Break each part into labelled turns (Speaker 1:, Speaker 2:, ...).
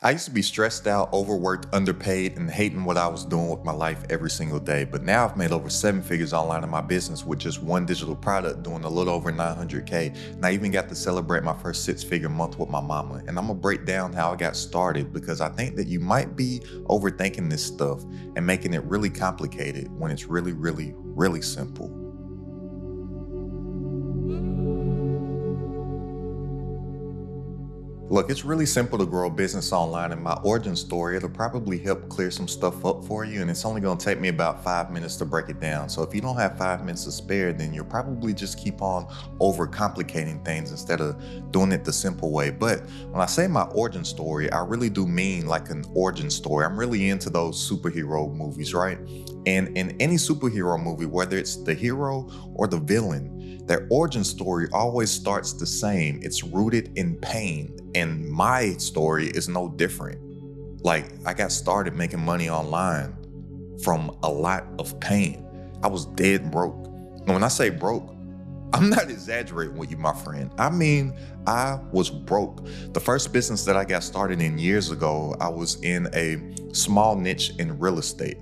Speaker 1: I used to be stressed out, overworked, underpaid, and hating what I was doing with my life every single day. But now I've made over 7 figures online in my business with just one digital product, doing a little over 900K. And I even got to celebrate my first 6-figure month with my mama. And I'm gonna break down how I got started because I think that you might be overthinking this stuff and making it really complicated when it's really, really, really simple. Look, it's really simple to grow a business online, and my origin story, it'll probably help clear some stuff up for you, and it's only gonna take me about 5 minutes to break it down. So if you don't have 5 minutes to spare, then you'll probably just keep on overcomplicating things instead of doing it the simple way. But when I say my origin story, I really do mean like an origin story. I'm really into those superhero movies, right? And in any superhero movie, whether it's the hero or the villain, their origin story always starts the same. It's rooted in pain. And my story is no different. Like, I got started making money online from a lot of pain. I was dead broke. And when I say broke, I'm not exaggerating with you, my friend. I mean, I was broke. The first business that I got started in years ago, I was in a small niche in real estate.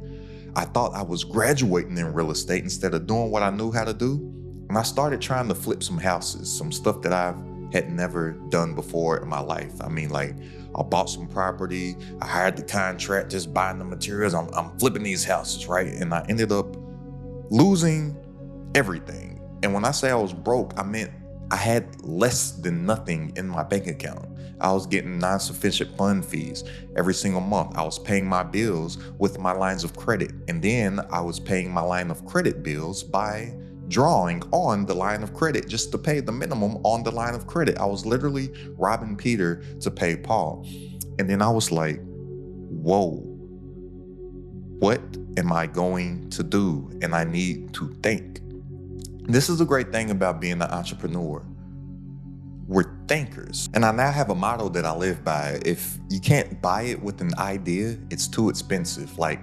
Speaker 1: I thought I was graduating in real estate instead of doing what I knew how to do. And I started trying to flip some houses, some stuff that I had never done before in my life. I mean, like, I bought some property, I hired the contractors, buying the materials, I'm flipping these houses, right? And I ended up losing everything. And when I say I was broke, I meant I had less than nothing in my bank account. I was getting non-sufficient fund fees every single month. I was paying my bills with my lines of credit. And then I was paying my line of credit bills by drawing on the line of credit just to pay the minimum on the line of credit. I was literally robbing Peter to pay Paul. And then I was like, whoa, what am I going to do? And I need to think. This is the great thing about being an entrepreneur. We're thinkers. And I now have a motto that I live by. If you can't buy it with an idea, it's too expensive. Like,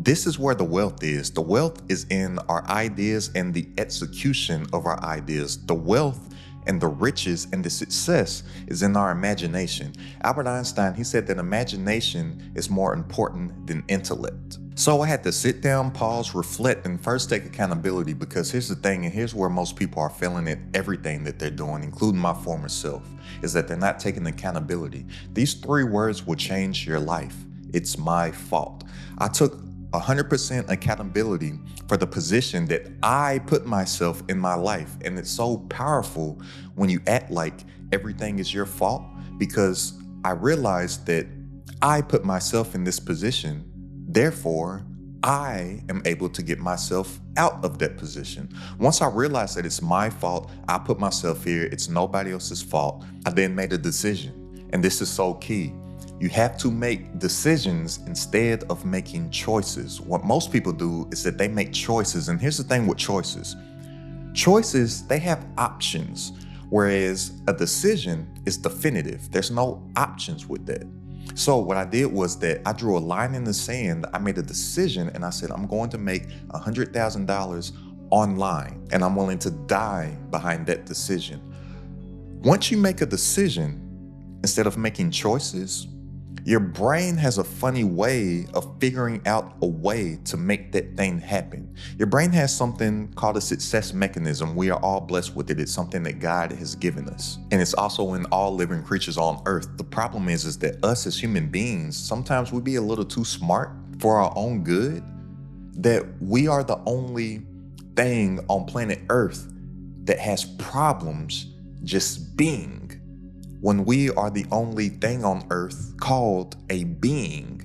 Speaker 1: this is where the wealth is. The wealth is in our ideas and the execution of our ideas. The wealth and the riches and the success is in our imagination. Albert Einstein, he said that imagination is more important than intellect. So I had to sit down, pause, reflect, and first take accountability, because here's the thing, and here's where most people are failing at everything that they're doing, including my former self, is that they're not taking accountability. These 3 words will change your life. It's my fault. I took 100% accountability for the position that I put myself in my life. And it's so powerful when you act like everything is your fault, because I realized that I put myself in this position. Therefore, I am able to get myself out of that position. Once I realized that it's my fault, I put myself here, it's nobody else's fault, I then made a decision. And this is so key. You have to make decisions instead of making choices. What most people do is that they make choices. And here's the thing with choices. Choices, they have options, whereas a decision is definitive. There's no options with that. So what I did was that I drew a line in the sand. I made a decision and I said, I'm going to make $100,000 online, and I'm willing to die behind that decision. Once you make a decision, instead of making choices, your brain has a funny way of figuring out a way to make that thing happen. Your brain has something called a success mechanism. We are all blessed with it. It's something that God has given us. And it's also in all living creatures on earth. The problem is that us as human beings, sometimes we be a little too smart for our own good, that we are the only thing on planet Earth that has problems just being, when we are the only thing on earth called a being,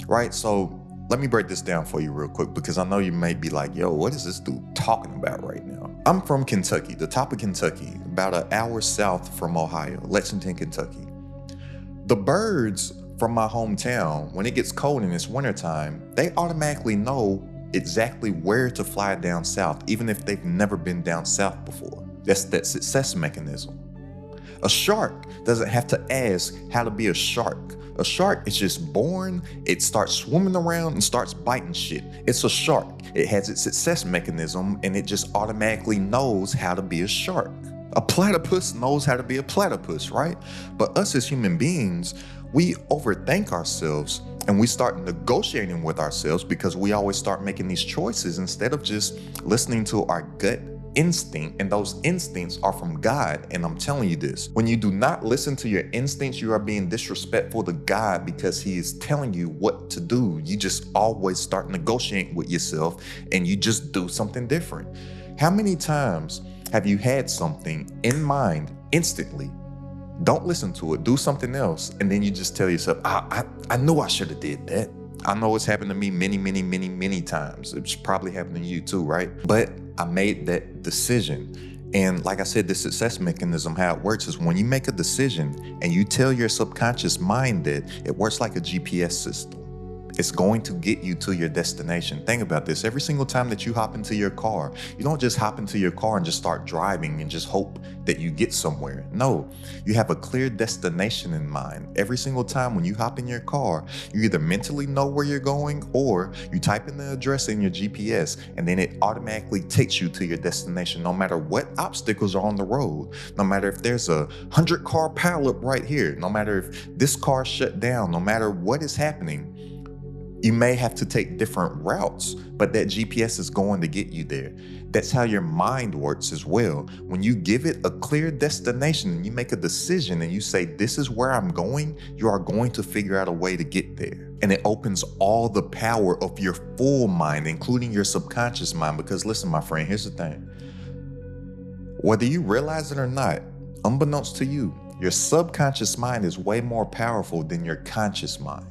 Speaker 1: right? So let me break this down for you real quick, because I know you may be like, yo, what is this dude talking about right now? I'm from Kentucky, the top of Kentucky, about an hour south from Ohio, Lexington, Kentucky. The birds from my hometown, when it gets cold and it's wintertime, they automatically know exactly where to fly down south, even if they've never been down south before. That's that success mechanism. A shark doesn't have to ask how to be a shark. A shark is just born, it starts swimming around and starts biting shit. It's a shark. It has its success mechanism and it just automatically knows how to be a shark. A platypus knows how to be a platypus, right? But us as human beings, we overthink ourselves and we start negotiating with ourselves because we always start making these choices instead of just listening to our gut instinct. And those instincts are from God. And I'm telling you this, when you do not listen to your instincts, you are being disrespectful to God because He is telling you what to do. You just always start negotiating with yourself and you just do something different. How many times have you had something in mind instantly? Don't listen to it, do something else, and then you just tell yourself, I know I should have did that. I know it's happened to me many times. It's probably happened to you too, right? But I made that decision. And like I said, the success mechanism, how it works is when you make a decision and you tell your subconscious mind that, it works like a GPS system. It's going to get you to your destination. Think about this. Every single time that you hop into your car, you don't just hop into your car and just start driving and just hope that you get somewhere. No, you have a clear destination in mind. Every single time when you hop in your car, you either mentally know where you're going or you type in the address in your GPS and then it automatically takes you to your destination no matter what obstacles are on the road. No matter if there's a 100-car pileup right here, no matter if this car shut down, no matter what is happening, you may have to take different routes, but that GPS is going to get you there. That's how your mind works as well. When you give it a clear destination and you make a decision and you say, this is where I'm going, you are going to figure out a way to get there. And it opens all the power of your full mind, including your subconscious mind. Because listen, my friend, here's the thing. Whether you realize it or not, unbeknownst to you, your subconscious mind is way more powerful than your conscious mind.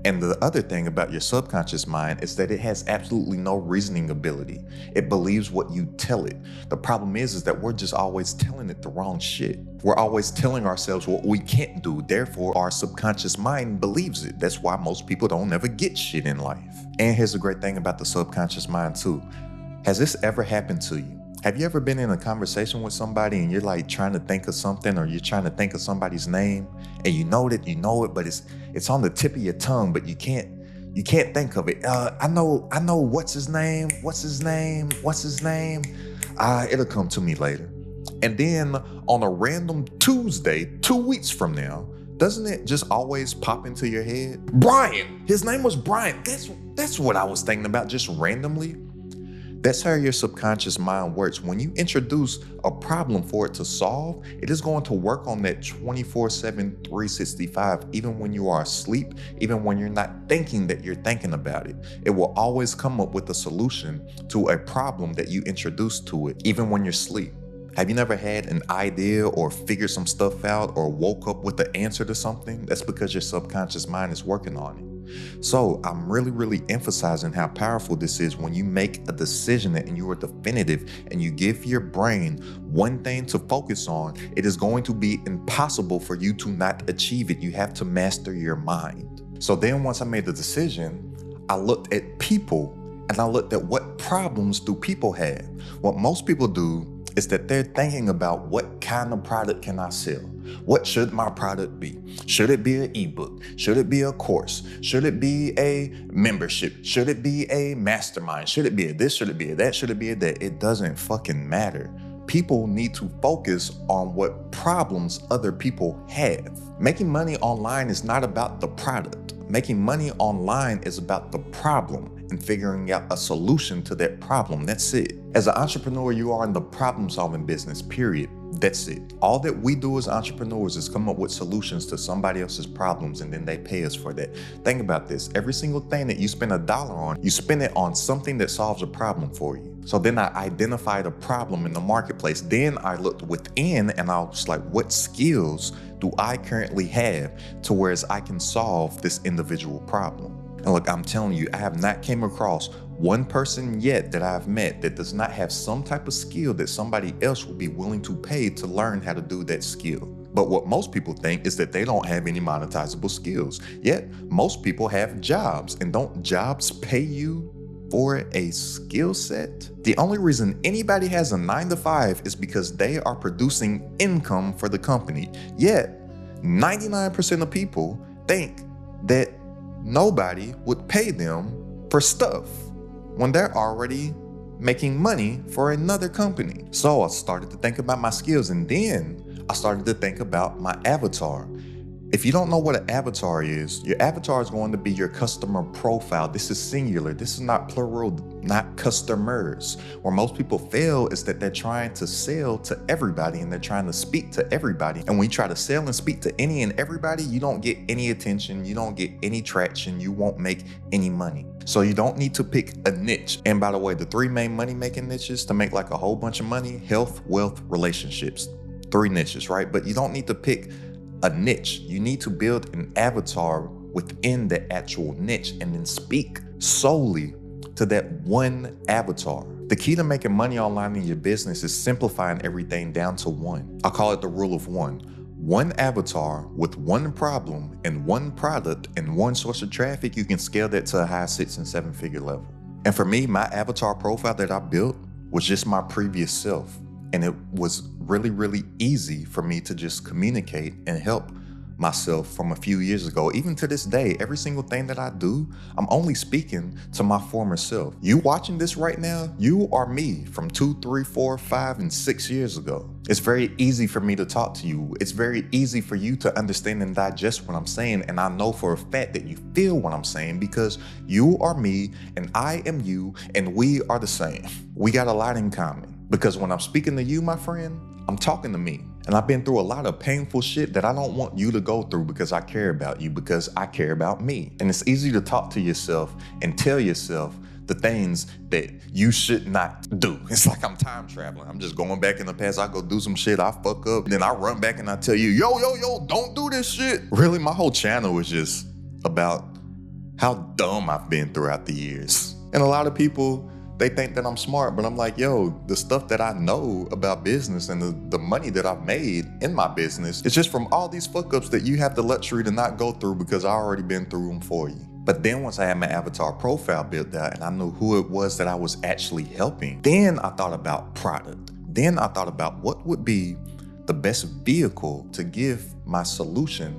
Speaker 1: And the other thing about your subconscious mind is that it has absolutely no reasoning ability. It believes what you tell it. The problem is that we're just always telling it the wrong shit. We're always telling ourselves what we can't do. Therefore, our subconscious mind believes it. That's why most people don't ever get shit in life. And here's the great thing about the subconscious mind too. Has this ever happened to you? Have you ever been in a conversation with somebody and you're like trying to think of something or you're trying to think of somebody's name and you know it, but it's on the tip of your tongue, but you can't think of it. I know what's his name. It'll come to me later. And then on a random Tuesday, 2 weeks from now, doesn't it just always pop into your head? Brian, his name was Brian. That's what I was thinking about just randomly. That's how your subconscious mind works. When you introduce a problem for it to solve, it is going to work on that 24/7, 365, even when you are asleep, even when you're not thinking that you're thinking about it. It will always come up with a solution to a problem that you introduce to it, even when you're asleep. Have you never had an idea or figured some stuff out or woke up with the answer to something? That's because your subconscious mind is working on it. So I'm really emphasizing how powerful this is when you make a decision and you are definitive and you give your brain one thing to focus on. It is going to be impossible for you to not achieve it. You have to master your mind. So then once I made the decision, I looked at people and I looked at what problems do people have. What most people do is that they're thinking about what kind of product can I sell? What should my product be? Should it be an ebook? Should it be a course? Should it be a membership? Should it be a mastermind? Should it be a this? Should it be a that? Should it be a that? It doesn't fucking matter. People need to focus on what problems other people have. Making money online is not about the product. Making money online is about the problem and figuring out a solution to that problem. That's it. As an entrepreneur, you are in the problem-solving business, period. That's it. All that we do as entrepreneurs is come up with solutions to somebody else's problems and then they pay us for that. Think about this. Every single thing that you spend $1 on, you spend it on something that solves a problem for you. So then I identified a problem in the marketplace. Then I looked within and I was like, what skills do I currently have to whereas I can solve this individual problem? And look, I'm telling you, I have not came across one person yet that I've met that does not have some type of skill that somebody else will be willing to pay to learn how to do that skill. But what most people think is that they don't have any monetizable skills. Yet, most people have jobs, and don't jobs pay you for a skill set? The only reason anybody has a 9-to-5 is because they are producing income for the company. Yet, 99% of people think that nobody would pay them for stuff when they're already making money for another company. So I started to think about my skills, and then I started to think about my avatar. If you don't know what an avatar is, your avatar is going to be your customer profile. This is singular. This is not plural, not customers. Where most people fail is that they're trying to sell to everybody and they're trying to speak to everybody. And when you try to sell and speak to any and everybody, you don't get any attention, you don't get any traction, you won't make any money. So you don't need to pick a niche. And by the way, the 3 main money-making niches to make like a whole bunch of money: health, wealth, relationships. 3 niches, right? But you don't need to pick a niche. You need to build an avatar within the actual niche and then speak solely to that one avatar. The key to making money online in your business is simplifying everything down to one. I call it the rule of one. One avatar with one problem and one product and one source of traffic, you can scale that to a high 6 and 7 figure level. And for me, my avatar profile that I built was just my previous self. And it was really easy for me to just communicate and help myself from a few years ago. Even to this day, every single thing that I do, I'm only speaking to my former self. You watching this right now, you are me from 2, 3, 4, 5, and 6 years ago. It's very easy for me to talk to you. It's very easy for you to understand and digest what I'm saying. And I know for a fact that you feel what I'm saying because you are me and I am you and we are the same. We got a lot in common. Because when I'm speaking to you, my friend, I'm talking to me. And I've been through a lot of painful shit that I don't want you to go through because I care about you, because I care about me. And it's easy to talk to yourself and tell yourself the things that you should not do. It's like I'm time traveling. I'm just going back in the past. I go do some shit, I fuck up, then I run back and I tell you, yo, don't do this shit. Really, my whole channel is just about how dumb I've been throughout the years. And a lot of people, they think that I'm smart, but I'm like, yo, the stuff that I know about business and the money that I've made in my business, it's just from all these fuck ups that you have the luxury to not go through because I already been through them for you. But then once I had my avatar profile built out and I knew who it was that I was actually helping, then I thought about product. Then I thought about what would be the best vehicle to give my solution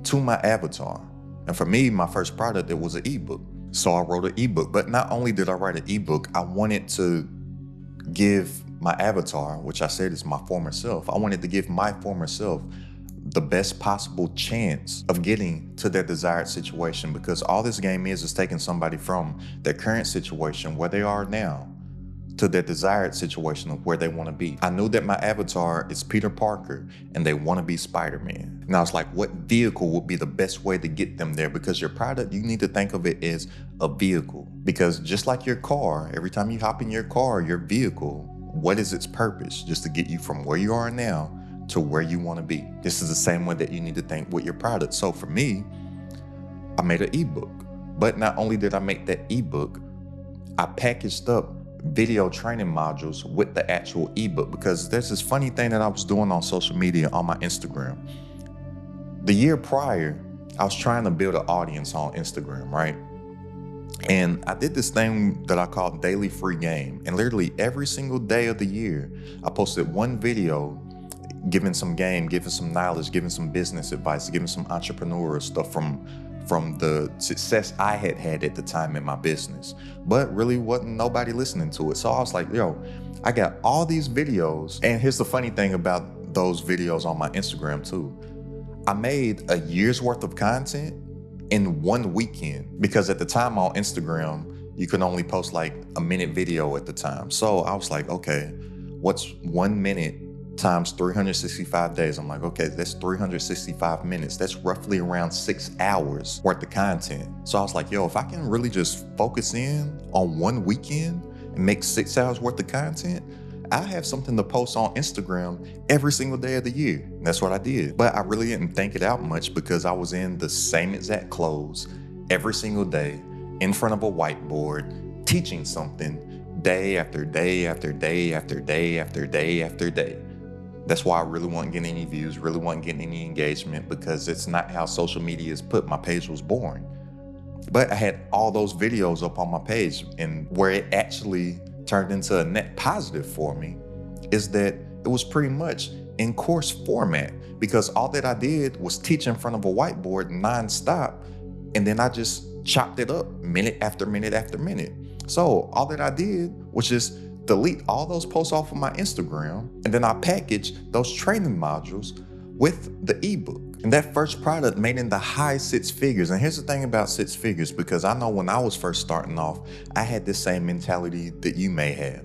Speaker 1: to my avatar. And for me, my first product, it was an ebook. So I wrote an ebook, but not only did I write an ebook, I wanted to give my avatar, which I said is my former self, I wanted to give my former self the best possible chance of getting to their desired situation, because all this game is taking somebody from their current situation, where they are now, to their desired situation of where they want to be. I knew that my avatar is Peter Parker and they want to be Spider-Man. And I was like, what vehicle would be the best way to get them there? Because your product, you need to think of it as a vehicle. Because just like your car, every time you hop in your car, your vehicle, what is its purpose? Just to get you from where you are now to where you want to be. This is the same way that you need to think with your product. So for me, I made an ebook. But not only did I make that ebook, I packaged up video training modules with the actual ebook, because there's this funny thing that I was doing on social media on my Instagram. The year prior, I was trying to build an audience on Instagram, right? And I did this thing that I called Daily Free Game. And literally every single day of the year, I posted one video giving some game, giving some knowledge, giving some business advice, giving some entrepreneurial stuff from the success I had at the time in my business. But really wasn't nobody listening to it. So I was like, yo, I got all these videos. And here's the funny thing about those videos on my Instagram too. I made a year's worth of content in one weekend, because at the time on Instagram, you could only post like a minute video at the time. So I was like, okay, what's 1 minute times 365 days? I'm like, okay, that's 365 minutes. That's roughly around 6 hours worth of content. So I was like, yo, if I can really just focus in on one weekend and make 6 hours worth of content, I have something to post on Instagram every single day of the year. And that's what I did. But I really didn't think it out much, because I was in the same exact clothes every single day in front of a whiteboard, teaching something day after day after day after day after day after day. That's why I really wasn't getting any views, really wasn't getting any engagement, because it's not how social media is put. My page was boring. But I had all those videos up on my page, and where it actually turned into a net positive for me is that it was pretty much in course format, because all that I did was teach in front of a whiteboard nonstop, and then I just chopped it up minute after minute after minute. So all that I did which is delete all those posts off of my Instagram, and then I package those training modules with the ebook. And that first product made in the high six figures. And here's the thing about six figures, because I know when I was first starting off, I had the same mentality that you may have.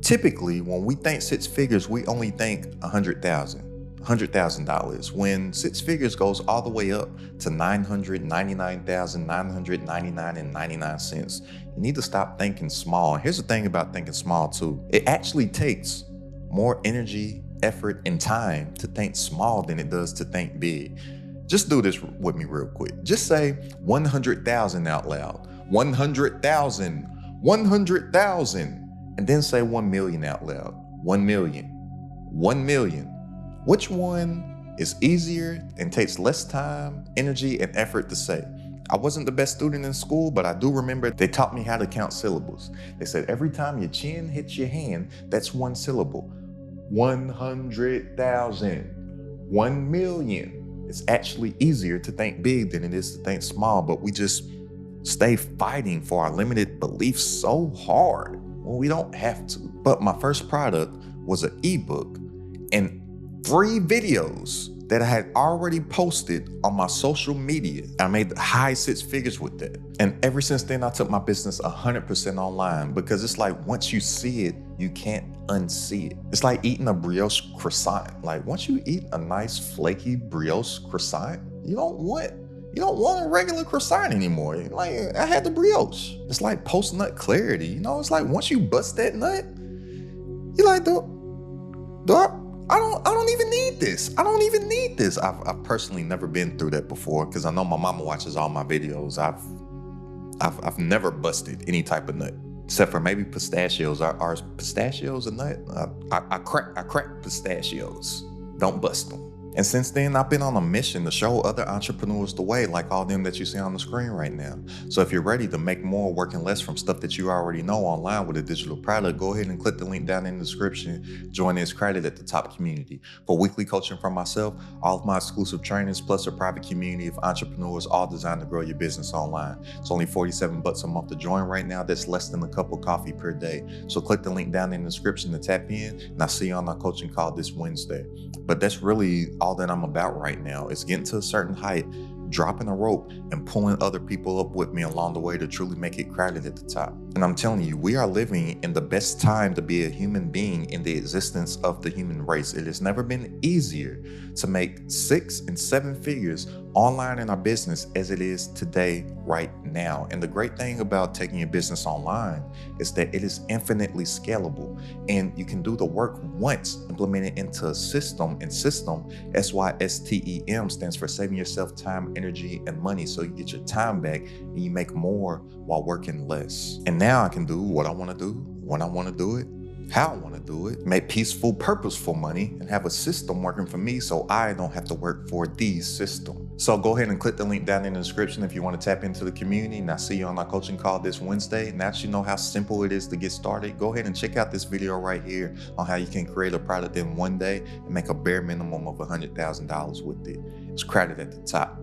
Speaker 1: Typically, when we think six figures, we only think $100,000. When six figures goes all the way up to $999,999.99, you need to stop thinking small. Here's the thing about thinking small too. It actually takes more energy, effort, and time to think small than it does to think big. Just do this with me real quick. Just say 100,000 out loud. 100,000, 100,000. And then say 1 million out loud. 1 million, 1 million. Which one is easier and takes less time, energy, and effort to say? I wasn't the best student in school, but I do remember they taught me how to count syllables. They said every time your chin hits your hand, that's one syllable. 100,000, 1 million. It's actually easier to think big than it is to think small, but we just stay fighting for our limited beliefs so hard when we don't have to. But my first product was an ebook and 3 videos that I had already posted on my social media. I made high six figures with that. And ever since then, I took my business 100% online, because it's like once you see it, you can't unsee it. It's like eating a brioche croissant. Like once you eat a nice flaky brioche croissant, you don't want a regular croissant anymore. Like I had the brioche. It's like post-nut clarity. It's like once you bust that nut, you're like, I don't even need this. I don't even need this. I've personally never been through that before, because I know my mama watches all my videos. I've never busted any type of nut, except for maybe pistachios. Are pistachios a nut? I crack pistachios. Don't bust them. And since then, I've been on a mission to show other entrepreneurs the way, like all them that you see on the screen right now. So if you're ready to make more working less from stuff that you already know online with a digital product, go ahead and click the link down in the description. Join this credit at the top community. For weekly coaching from myself, all of my exclusive trainings, plus a private community of entrepreneurs, all designed to grow your business online. It's only $47 a month to join right now. That's less than a cup of coffee per day. So click the link down in the description to tap in, and I'll see you on our coaching call this Wednesday. But that's really all that I'm about right now. Is getting to a certain height, dropping a rope, and pulling other people up with me along the way to truly make it crowded at the top. And I'm telling you, we are living in the best time to be a human being in the existence of the human race. It has never been easier to make 6 and 7 figures online in our business as it is today, right now. And the great thing about taking your business online is that it is infinitely scalable, and you can do the work once, implement it into a system, and system, SYSTEM, stands for saving yourself time, energy, and money, so you get your time back and you make more while working less. And now I can do what I want to do, when I want to do it, how I want to do it, make peaceful, purposeful money, and have a system working for me so I don't have to work for the system. So go ahead and click the link down in the description if you want to tap into the community, and I'll see you on our coaching call this Wednesday. Now that you know how simple it is to get started, go ahead and check out this video right here on how you can create a product in one day and make a bare minimum of $100,000 with it. It's crowded at the top.